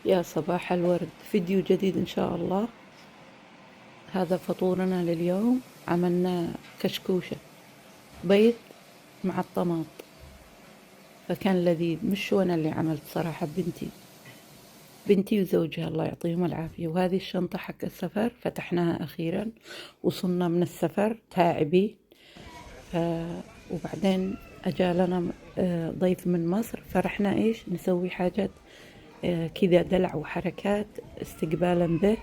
يا صباح الورد، فيديو جديد إن شاء الله. هذا فطورنا لليوم. عملنا كشكوشة بيض مع الطماط، فكان لذيذ. مش أنا اللي عملت صراحة، بنتي وزوجها الله يعطيهم العافية. وهذه الشنطة حق السفر، فتحناها أخيرا، وصلنا من السفر تعبي. وبعدين أجالنا ضيف من مصر، فرحنا نسوي حاجات كذا دلع وحركات استقبالا به.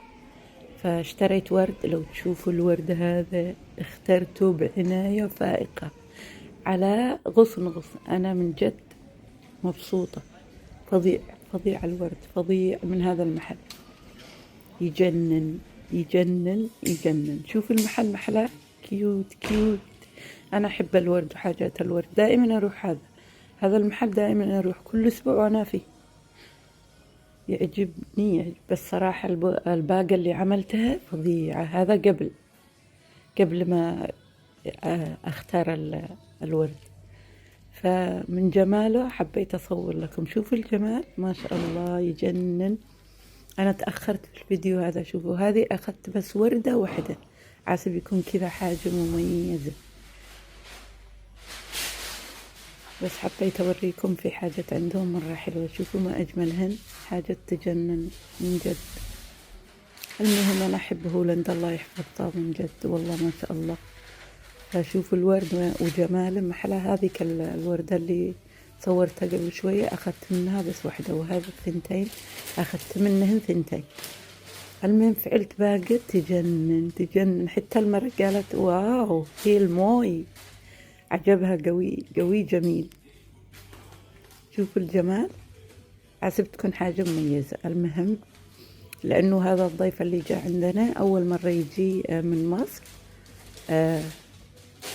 فاشتريت ورد، لو تشوفوا الورد هذا اخترته بعناية فائقة على غصن. أنا من جد مبسوطة. فظيع فظيع الورد، فظيع من هذا المحل، يجنن يجنن يجنن. شوف المحل، محله كيوت كيوت. أنا أحب الورد وحاجات الورد، دائما أروح هذا المحل، دائما أروح كل أسبوع وأنا فيه، يعجبني. بس صراحة الباقة اللي عملتها فظيعة. هذا قبل ما اختار الورد، فمن جماله حبيت اصور لكم. شوفوا الجمال، ما شاء الله يجنن. انا تأخرت في الفيديو هذا. شوفوا، هذه اخذت بس وردة واحدة، عسب يكون كذا حاجة مميزة، بس حبيت اوريكم في حاجة عندهم مرة حلوة. شوفوا ما اجملهن، حاجة تجنن من جد. المهم أنا أحب هولندا، الله يحفظها من جد والله ما شاء الله. فشوفوا الورد وجماله محلها. هذه الوردة اللي صورتها قبل شوية أخذت منها بس واحدة، وهذه الثنتين أخذت منهن ثنتين. المهم فعلت باقة تجنن تجنن. حتى المرة قالت واو، هي الموي عجبها، قوي قوي جميل. شوفوا الجمال، عسب تكون حاجة مميزة. المهم لأنه هذا الضيف اللي جاء عندنا أول مرة يجي من مصر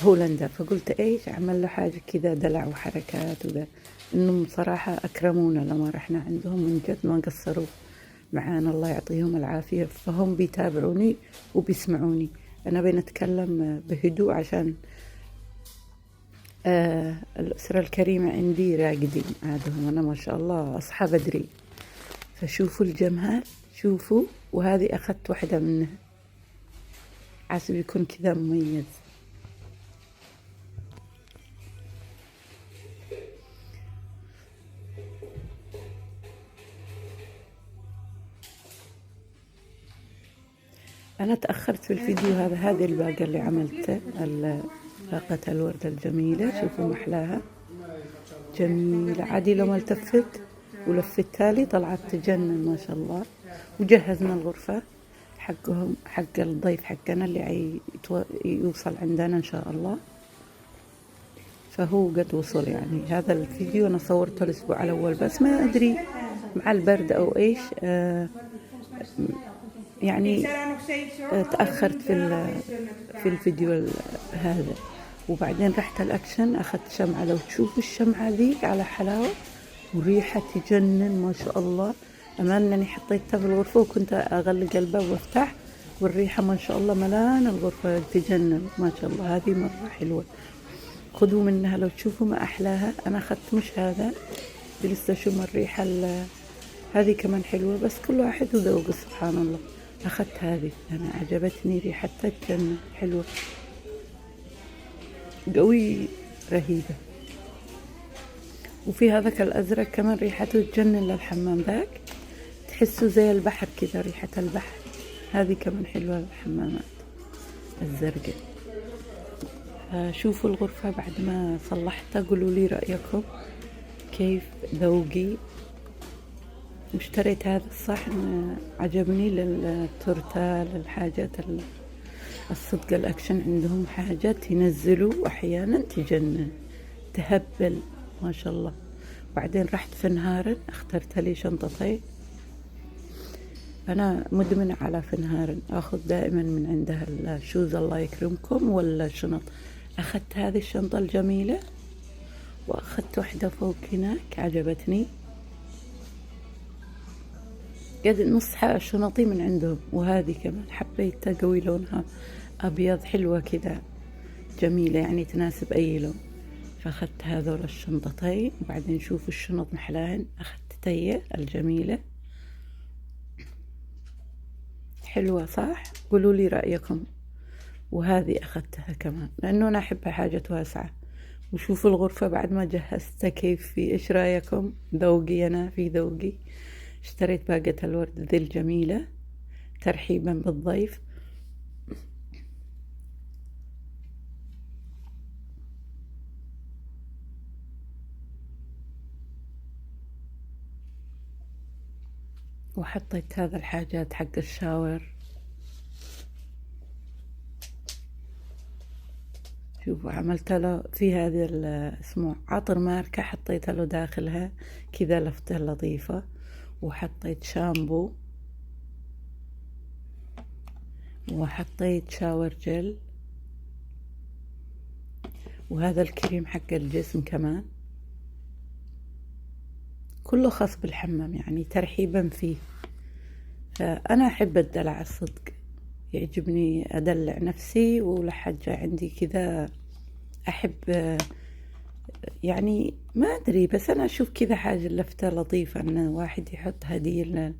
هولندا، فقلت أعمل له حاجة كذا دلع وحركات وذا. إنهم صراحة أكرمونا لما رحنا عندهم، من جد ما قصروا معانا، الله يعطيهم العافية. فهم بيتابعوني وبيسمعوني. أنا بنتكلم بهدوء عشان الأسرة الكريمة عندي راقدين عادهم، أنا ما شاء الله أصحى بدري. فشوفوا الجمال، شوفوا. وهذه أخذت واحدة منها، عسب يكون كذا مميز. أنا تأخرت في الفيديو هذا. هذه الباقة اللي عملتها، باقة الوردة الجميلة. شوفوا محلاها جميلة، عادي لو ما التفت ولفتها لي طلعت تجنن ما شاء الله. وجهزنا الغرفة حقهم، حق الضيف حقنا اللي يوصل عندنا إن شاء الله. فهو قد وصل يعني. هذا الفيديو أنا صورته الأسبوع الأول، بس ما أدري مع البرد أو يعني تأخرت في الفيديو هذا. وبعدين رحت الأكشن، أخذت شمعة. لو تشوفوا الشمعة ذيك على حلاوة، وريحة تجنن ما شاء الله. أمان أني حطيتها في الغرفة وكنت أغلق الباب وافتح، والريحة ما شاء الله ملان الغرفة تجنن ما شاء الله. هذه مرة حلوة، خذوا منها لو تشوفوا ما أحلاها. أنا أخذت مش هذا لسه، شم الريحة هذه كمان حلوة، بس كل واحد وذوقه سبحان الله. أخذت هذه، أنا عجبتني ريحتها تجنن، حلوة قوي رهيبة. وفي هذاك الأزرق كمان ريحته تجنن للحمام ذاك، تحسوا زي البحر كذا، ريحة البحر. هذه كمان حلوة الحمامات الزرقاء. شوفوا الغرفة بعد ما صلحتها، قولوا لي رأيكم كيف ذوقي. واشتريت هذا الصحن، عجبني للتورتة، للحاجات الصدق. الأكشن عندهم حاجات ينزلوا أحيانا تجنن تهبل ما شاء الله. بعدين رحت فنهارن، اخترت لي شنطتين. أنا مدمنة على فنهارن، أخذ دائما من عندها الشوز الله يكرمكم ولا الشنط. أخذت هذه الشنطة الجميلة، وأخذت واحدة فوق هناك عجبتني، قد نص شنطي من عندهم. وهذه كمان حبيتها، قوي لونها أبيض، حلوة كذا جميلة يعني تناسب أي لون. فأخذت هذول الشنطتين. وبعدين شوفوا الشنط محلاهن، أخذت تية الجميلة حلوة صح؟ قولوا لي رأيكم. وهذه أخذتها كمان لأنه أنا أحب حاجة واسعة. وشوفوا الغرفة بعد ما جهزتها كيف، في إيش رأيكم؟ ذوقي أنا، في ذوقي. اشتريت باقة الورد ذي الجميلة ترحيبا بالضيف. وحطيت هذا الحاجات حق الشاور. شوفوا عملت له في هذه اسمه عطر ماركة، حطيت له داخلها كذا لفتة لطيفة. وحطيت شامبو، وحطيت شاور جل، وهذا الكريم حق الجسم كمان، كله خاص بالحمام يعني ترحيبا فيه. فأنا أحب الدلع الصدق، يعجبني أدلع نفسي، ولحاجة عندي كذا أحب يعني ما أدري، بس أنا أشوف كذا حاجة لفتة لطيفة أن واحد يحط هدية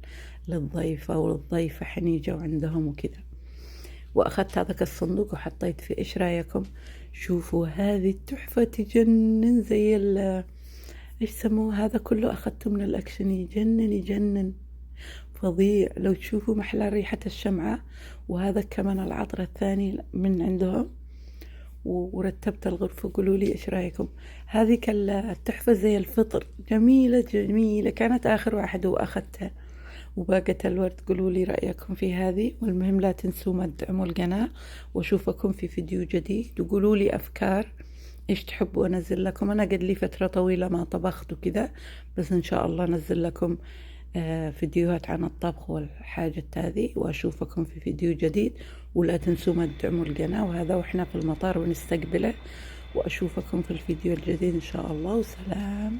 للضيف أو للضيفة حين يجوا عندهم وكذا. وأخذت هذاك الصندوق وحطيت فيه. إيش رأيكم؟ شوفوا هذه التحفة تجنن، زي إيش سموه هذا كله، أخذته من الأكشن، يجنن يجنن فظيع. لو تشوفوا محلى ريحة الشمعة. وهذا كمان العطر الثاني من عندهم. ورتبت الغرفة. قولوا لي إيش رأيكم؟ هذه التحفة زي الفطر، جميلة جميلة، كانت آخر واحدة وأخذتها. وباقة الورد. قولوا لي رأيكم في هذه. والمهم لا تنسوا ما تدعموا القناة، وأشوفكم في فيديو جديد. وقولوا لي أفكار إيش تحبوا أنزل لكم. أنا قد لي فترة طويلة ما طبخت وكذا، بس إن شاء الله أنزل لكم فيديوهات عن الطبخ والحاجة هذه. وأشوفكم في فيديو جديد، ولا تنسوا ما تدعموا القناة. وهذا وإحنا في المطار ونستقبله. وأشوفكم في الفيديو الجديد إن شاء الله، وسلام.